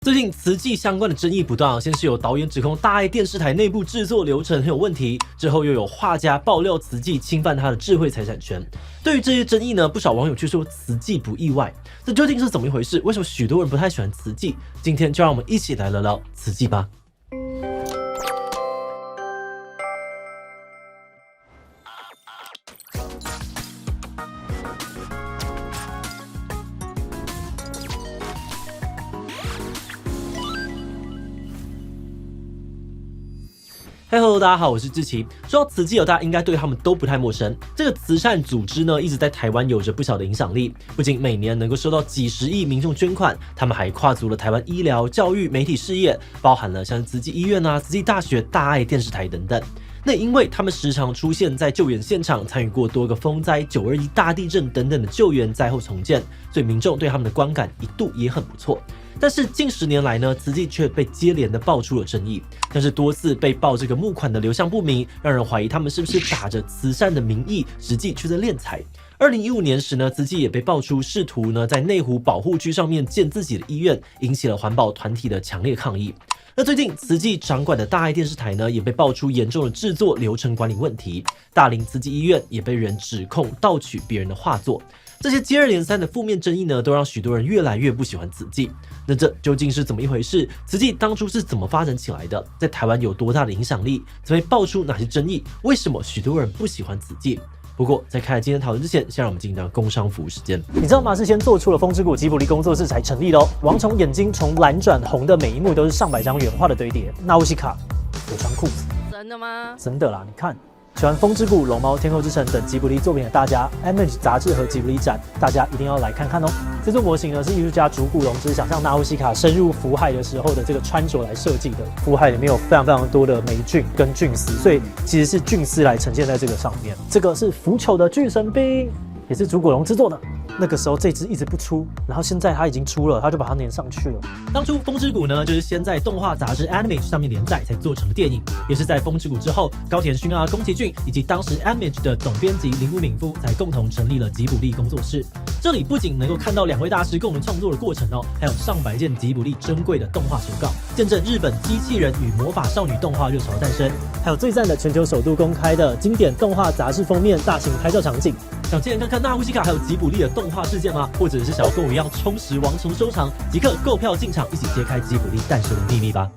最近慈济相关的争议不断，先是有导演指控大爱电视台内部制作流程很有问题，之后又有画家爆料慈济侵犯他的智慧财产权。对于这些争议呢，不少网友却说慈济不意外，这究竟是怎么一回事？为什么许多人不太喜欢慈济？今天就让我们一起来聊聊慈济吧。Hello， 大家好，我是志奇。说到慈济，大家应该对他们都不太陌生。这个慈善组织呢，一直在台湾有着不小的影响力，不仅每年能够收到几十亿民众捐款，他们还跨足了台湾医疗、教育、媒体事业，包含了像慈济医院啊、慈济大学、大爱电视台等等。那因为他们时常出现在救援现场，参与过多个风灾、921大地震等等的救援灾后重建，所以民众对他们的观感一度也很不错。但是近10年来呢，慈济却被接连的爆出了争议，像是多次被爆这个募款的流向不明，让人怀疑他们是不是打着慈善的名义，实际却在敛财。2015年时呢，慈济也被爆出试图呢在内湖保护区上面建自己的医院，引起了环保团体的强烈抗议。那最近慈济掌管的大爱电视台呢，也被爆出严重的制作流程管理问题，大林慈济医院也被人指控盗取别人的画作。这些接二连三的负面争议呢，都让许多人越来越不喜欢慈济。那这究竟是怎么一回事？慈济当初是怎么发展起来的？在台湾有多大的影响力？曾被爆出哪些争议？为什么许多人不喜欢慈济？不过，在开始今天讨论之前，先让我们进入到工商服务时间。你知道吗？是先做出了风之谷吉卜力工作室才成立的哦。王虫眼睛从蓝转红的每一幕都是上百张原画的堆叠。纳乌西卡有穿裤子？真的吗？真的啦，你看。喜欢风之谷、龙猫、天后之城等吉卜力作品的大家 ，Image 杂志和吉卜力展，大家一定要来看看哦。这座模型呢是艺术家竹谷隆之想象纳乌西卡深入福海的时候的这个穿着来设计的。福海里面有非常多的霉菌跟菌丝，所以其实是菌丝来呈现在这个上面。这个是腐朽的巨神兵，也是竹谷隆之做的。那个时候这只一直不出，然后现在它已经出了，他就把它粘上去了。当初风之谷呢，就是先在动画杂志 Animage 上面连载，才做成了电影。也是在风之谷之后，高田勋啊、宫崎骏以及当时 Animage 的总编辑铃木敏夫才共同成立了吉卜力工作室。这里不仅能够看到2位大师共同创作的过程哦，还有上百件吉卜力珍贵的动画手稿，见证日本机器人与魔法少女动画热潮的诞生。还有最赞的全球首度公开的经典动画杂志封面大型拍照场景。想亲眼看看纳乌西卡还有吉卜力的动画事件吗？或者是想要跟我一样充实王虫收藏，即刻购票进场，一起揭开吉卜力诞生的秘密吧。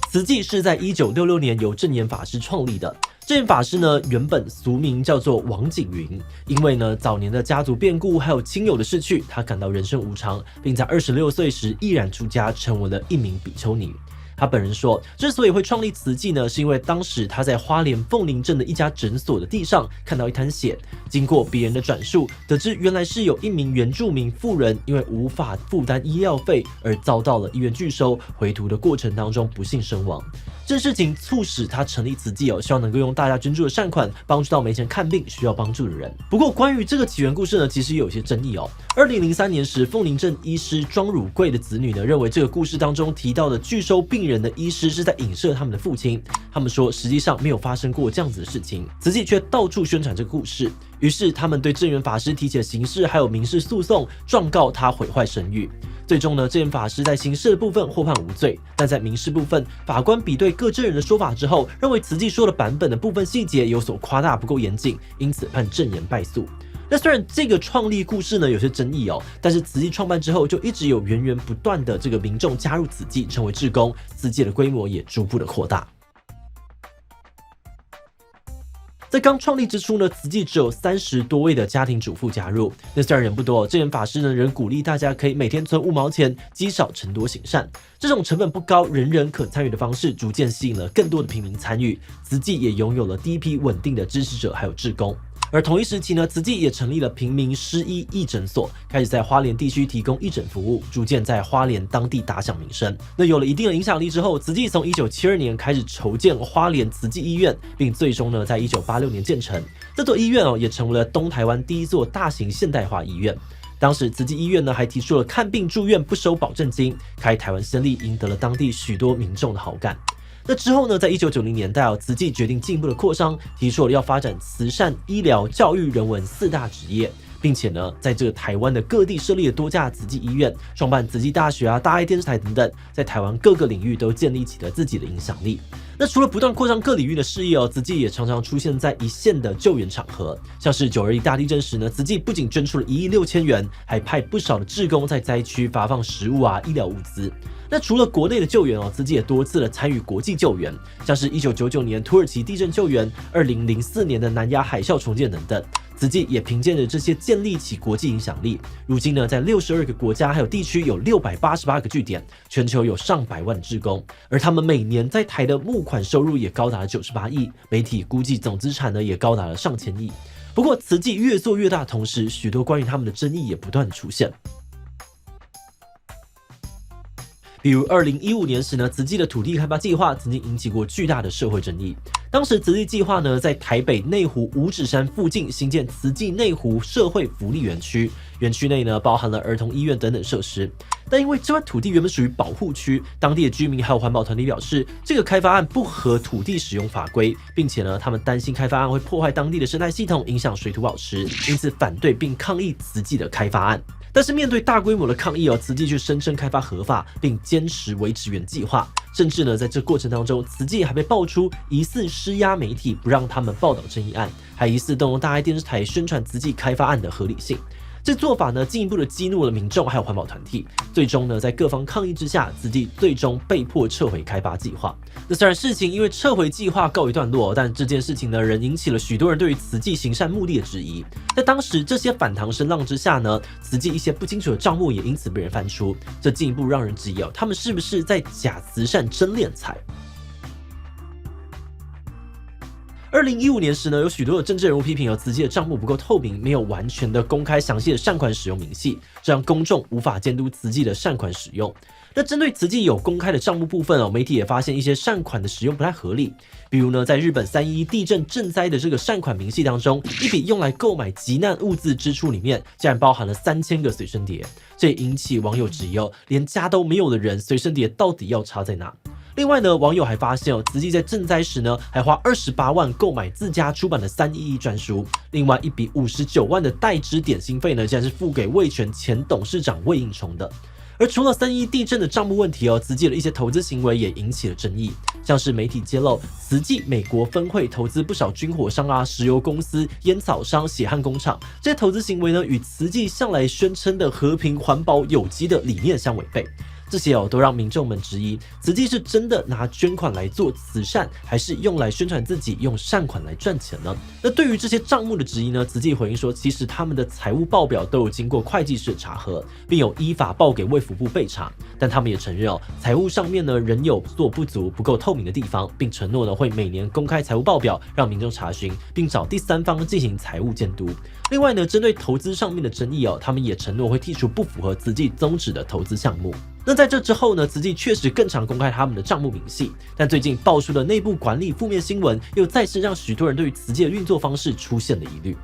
慈济是在1966年由证严法师创立的。证严法师呢，原本俗名叫做王景云，因为呢早年的家族变故还有亲友的逝去，他感到人生无常，并在26岁时毅然出家，成为了一名比丘尼。他本人说，之所以会创立慈济呢，是因为当时他在花莲凤林镇的一家诊所的地上看到一滩血，经过别人的转述，得知原来是有一名原住民妇人因为无法负担医药费而遭到了医院拒收，回途的过程当中不幸身亡。这事情促使他成立慈济哦，希望能够用大家捐助的善款帮助到没钱看病需要帮助的人。不过关于这个起源故事呢，其实也有一些争议哦。2003年时，凤林镇医师庄汝贵的子女呢，认为这个故事当中提到的拒收病人的医师是在影射他们的父亲。他们说实际上没有发生过这样子的事情，慈济却到处宣传这个故事。于是他们对证严法师提起了刑事还有民事诉讼，状告他毁坏声誉。最终呢，证严法师在刑事的部分获判无罪，但在民事部分，法官比对各证人的说法之后，认为慈济说的版本的部分细节有所夸大，不够严谨，因此判证严败诉。那虽然这个创立故事呢有些争议哦，但是慈济创办之后就一直有源源不断的这个民众加入慈济，成为志工，慈济的规模也逐步的扩大。在刚创立之初呢，慈济只有30多位的家庭主妇加入。那虽然人不多，证严法师呢仍鼓励大家可以每天存5毛钱，积少成多行善。这种成本不高、人人可参与的方式，逐渐吸引了更多的平民参与。慈济也拥有了第一批稳定的支持者，还有志工。而同一时期呢，慈济也成立了平民失医义诊所，开始在花莲地区提供义诊服务，逐渐在花莲当地打响名声。那有了一定的影响力之后，慈济从1972年开始筹建花莲慈济医院，并最终呢在1986年建成。这座医院也成为了东台湾第一座大型现代化医院。当时慈济医院呢还提出了看病住院不收保证金，开台湾先例，赢得了当地许多民众的好感。那之后呢，在1990年代慈济决定进一步的扩张，提出了要发展慈善、医疗、教育、人文4大职业，并且呢，在这个台湾的各地设立了多家慈济医院，创办慈济大学啊、大爱电视台等等，在台湾各个领域都建立起了自己的影响力。那除了不断扩张各领域的事业慈济也常常出现在一线的救援场合，像是921大地震时呢，慈济不仅捐出了1亿6千元，还派不少的志工在灾区发放食物啊、医疗物资。那除了国内的救援慈济也多次的参与国际救援，像是1999年土耳其地震救援、2004年的南亚海啸重建等等。慈济也凭借着这些建立起国际影响力，如今呢，在62个国家还有地区有688个据点，全球有上百万的志工，而他们每年在台的募款收入也高达了98亿，媒体估计总资产呢也高达了上千亿。不过，慈济越做越大的同时，许多关于他们的争议也不断的出现。比如2015年时呢，慈济的土地开发计划曾经引起过巨大的社会争议。当时慈济计划呢，在台北内湖五指山附近兴建慈济内湖社会福利园区，园区内呢包含了儿童医院等等设施。但因为这块土地原本属于保护区，当地的居民还有环保团体表示，这个开发案不合土地使用法规，并且呢，他们担心开发案会破坏当地的生态系统，影响水土保持，因此反对并抗议慈济的开发案。但是面对大规模的抗议慈济却声称开发合法，并坚持维持原计划。甚至呢，在这过程当中，慈济还被爆出疑似施压媒体，不让他们报道争议案，还疑似动用大爱电视台宣传慈济开发案的合理性。这做法呢，进一步的激怒了民众还有环保团体。最终呢，在各方抗议之下，慈济最终被迫撤回开发计划。那虽然事情因为撤回计划告一段落，但这件事情呢，仍引起了许多人对于慈济行善目的的质疑。在当时这些反弹声浪之下呢，慈济一些不清楚的账目也因此被人翻出，这进一步让人质疑他们是不是在假慈善真敛财。2015年时呢，有许多的政治人物批评慈济的账目不够透明，没有完全的公开详细的善款使用明细，这让公众无法监督慈济的善款使用。那针对慈济有公开的账目部分媒体也发现一些善款的使用不太合理。比如呢，在日本311地震震灾的这个善款明细当中，一笔用来购买急难物资支出里面，竟然包含了3000个随身碟，这也引起网友质疑连家都没有的人，随身碟到底要插在哪？另外呢，网友还发现慈济在赈灾时呢，还花28万购买自家出版的311专书，另外一笔59万的代支点心费呢，竟然是付给味全前董事长魏应充的。而除了311地震的账目问题慈济的一些投资行为也引起了争议，像是媒体揭露慈济美国分会投资不少军火商啊、石油公司、烟草商、血汗工厂，这些投资行为呢，与慈济向来宣称的和平、环保、有机的理念相违背。这些都让民众们质疑，慈济是真的拿捐款来做慈善，还是用来宣传自己用善款来赚钱呢？那对于这些账目的质疑呢，慈济回应说，其实他们的财务报表都有经过会计师的查核，并有依法报给卫福部备查，但他们也承认财务上面呢仍有做不足、不够透明的地方，并承诺呢会每年公开财务报表，让民众查询，并找第三方进行财务监督。另外呢，针对投资上面的争议他们也承诺会剔除不符合慈济宗旨的投资项目。那在这之后呢，慈济确实更常公开他们的账目明细，但最近爆出的内部管理负面新闻，又再次让许多人对于慈济的运作方式出现了疑虑。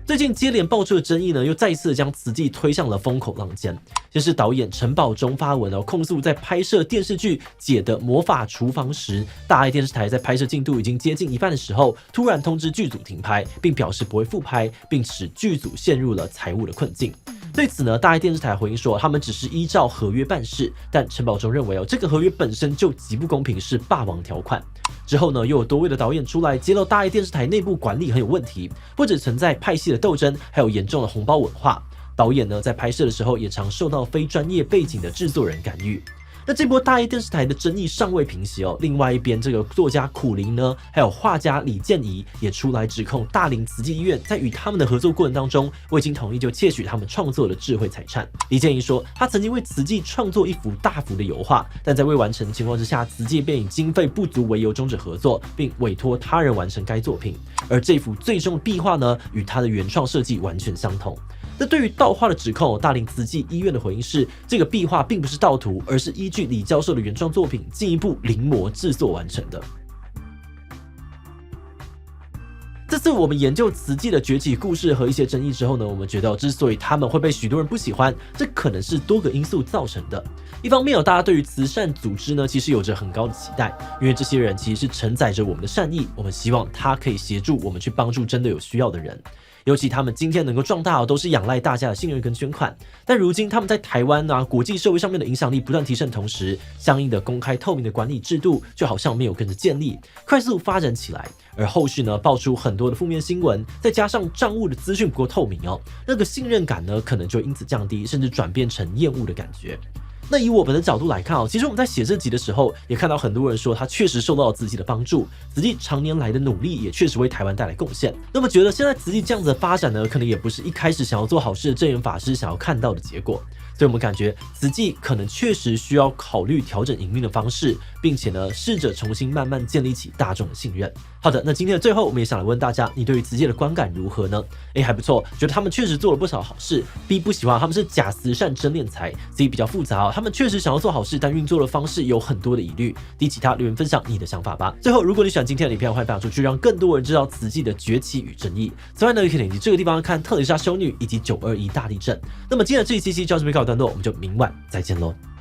最近接连爆出的争议呢，又再一次将慈济推向了风口浪尖。先是导演陈宝中发文控诉，在拍摄电视剧《姐的魔法厨房》时，大爱电视台在拍摄进度已经接近一半的时候，突然通知剧组停拍，并表示不会复拍，并使剧组陷入了财务的困境。对此呢，大爱电视台回应说，他们只是依照合约办事，但陈宝中认为这个合约本身就极不公平，是霸王条款。之后呢，又有多位的导演出来揭露大爱电视台内部管理很有问题，不只存在派系的斗争，还有严重的红包文化。导演呢，在拍摄的时候也常受到非专业背景的制作人干预。那这波大爱电视台的争议尚未平息另外一边，这个作家苦苓呢，还有画家李建仪也出来指控大林慈济医院在与他们的合作过程当中，未经同意就窃取他们创作的智慧财产。李建仪说，他曾经为慈济创作一幅大幅的油画，但在未完成的情况之下，慈济便以经费不足为由终止合作，并委托他人完成该作品。而这幅最终的壁画呢，与他的原创设计完全相同。那对于盗画的指控，大林慈济医院的回应是，这个壁画并不是盗图，而是依据李教授的原创作品进一步临摹制作完成的。这自我们研究慈济的崛起故事和一些争议之后呢，我们觉得之所以他们会被许多人不喜欢，这可能是多个因素造成的。一方面大家对于慈善组织呢，其实有着很高的期待，因为这些人其实是承载着我们的善意，我们希望他可以协助我们去帮助真的有需要的人。尤其他们今天能够壮大都是仰赖大家的信任跟捐款，但如今他们在台湾国际社会上面的影响力不断提升，同时相应的公开透明的管理制度就好像没有跟着建立，快速发展起来。而后续呢，爆出很多的负面新闻，再加上账务的资讯不够透明那个信任感呢，可能就因此降低，甚至转变成厌恶的感觉。那以我们的角度来看其实我们在写这集的时候，也看到很多人说他确实受到了慈济的帮助，慈济常年来的努力也确实为台湾带来贡献。那么觉得现在慈济这样子的发展呢，可能也不是一开始想要做好事的证严法师想要看到的结果。所以我们感觉慈济可能确实需要考虑调整营运的方式，并且呢，试着重新慢慢建立起大众的信任。好的，那今天的最后，我们也想来问大家，你对于慈济的观感如何呢？还不错，觉得他们确实做了不少好事。B 不喜欢他们是假慈善真敛财。C 比较复杂他们确实想要做好事，但运作的方式有很多的疑虑。D 其他留言分享你的想法吧。最后，如果你喜欢今天的影片，欢迎分享出去，让更多人知道慈济的崛起与争议。此外呢，也可以点击这个地方看特蕾莎修女以及921大地震。那么今天的这一期就到这边告一段落，我们就明晚再见喽。